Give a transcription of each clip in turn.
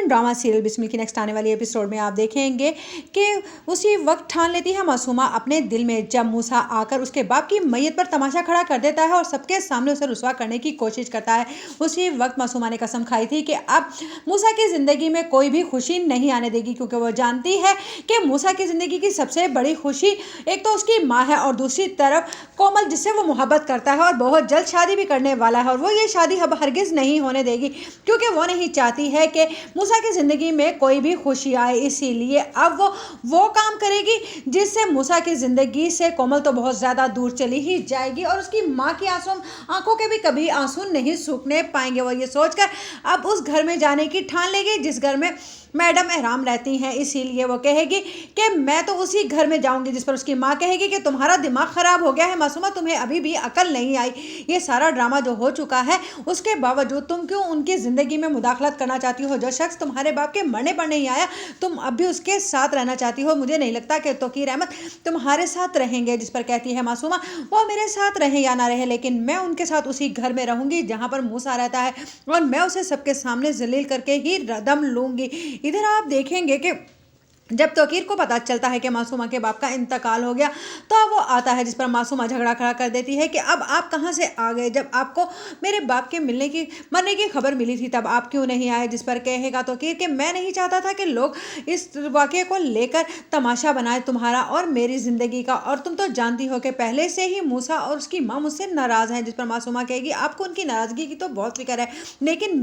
Korean drama serial Bismil की next आने वाली एपिसोड में आप देखेंगे कि उसी वक्त ठान लेती है मासूमा अपने दिल में, जब मूसा आकर उसके बाप की मैयत पर तमाशा खड़ा कर देता है और सबके सामने उसे रुसवा करने की कोशिश करता है। उसी वक्त मासूमा ने कसम खाई थी कि अब मूसा की ज़िंदगी में कोई भी खुशी नहीं आने देगी, क्योंकि वो जानती है कि मूसा की ज़िंदगी की सबसे बड़ी खुशी एक तो उसकी माँ है और दूसरी तरफ कोमल, जिससे वो मोहब्बत करता है और बहुत जल्द शादी भी करने वाला है। और वो ये शादी अब हरगिज़ नहीं होने देगी, क्योंकि वो नहीं चाहती है कि मूसा की ज़िंदगी में कोई भी खुशी आए। इसीलिए अब वो काम करेगी जिससे मूसा की ज़िंदगी से कोमल तो बहुत ज़्यादा दूर चली ही जाएगी और उसकी माँ की आंखों के भी कभी आंसू नहीं सूखने पाएंगे। वो ये सोचकर अब उस घर में जाने की ठान लेगी जिस घर में मैडम एहराम रहती हैं। इसीलिए वो कहेगी कि मैं तो उसी घर में जाऊंगी, जिस पर उसकी माँ कहेगी कि तुम्हारा दिमाग ख़राब हो गया है मासूमा, तुम्हें अभी भी अकल नहीं आई। ये सारा ड्रामा जो हो चुका है उसके बावजूद तुम क्यों उनकी ज़िंदगी में मुदाखलत करना चाहती हो? जो शख्स तुम्हारे बाप के मरने पर नहीं आया, तुम अब भी उसके साथ रहना चाहती हो। मुझे नहीं लगता कि तौकीर अहमद तुम्हारे साथ रहेंगे। जिस पर कहती है मासूमा, वो मेरे साथ रहे या ना रहे, लेकिन मैं उनके साथ उसी घर में रहूंगी जहाँ पर मूसा रहता है और मैं उसे सबके सामने जलील करके ही दम लूंगी। इधर आप देखेंगे कि जब तौकीर को पता चलता है कि मासूमा के बाप का इंतकाल हो गया तो अब वो आता है, जिस पर मासूमा झगड़ा खड़ा कर देती है कि अब आप कहाँ से आ गए? जब आपको मेरे बाप के मरने की खबर मिली थी तब आप क्यों नहीं आए? जिस पर कहेगा तौकीर कि मैं नहीं चाहता था कि लोग इस वाक़े को लेकर तमाशा बनाए तुम्हारा और मेरी ज़िंदगी का, और तुम तो जानती हो कि पहले से ही मूसा और उसकी माँ मुझसे नाराज़ हैं। जिस पर मासूमा कहेगी आपको उनकी नाराज़गी की तो बहुत फिक्र है, लेकिन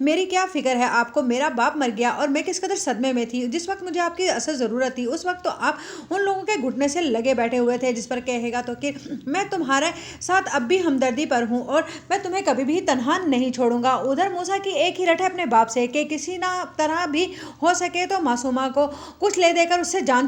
मेरी क्या फ़िक्र है आपको? मेरा बाप मर गया और मैं किस कदर सदमे में थी। जिस वक्त मुझे की असल ज़रूरत थी उस वक्त तो आप उन लोगों के घुटने से लगे बैठे हुए थे। जिस पर कहेगा तो कि मैं तुम्हारे साथ अब भी हमदर्दी पर हूँ और मैं तुम्हें कभी भी तन्हा नहीं छोड़ूंगा। उधर मूसा की एक ही रट है अपने बाप से कि किसी ना तरह भी हो सके तो मासूमा को कुछ ले देकर उससे जान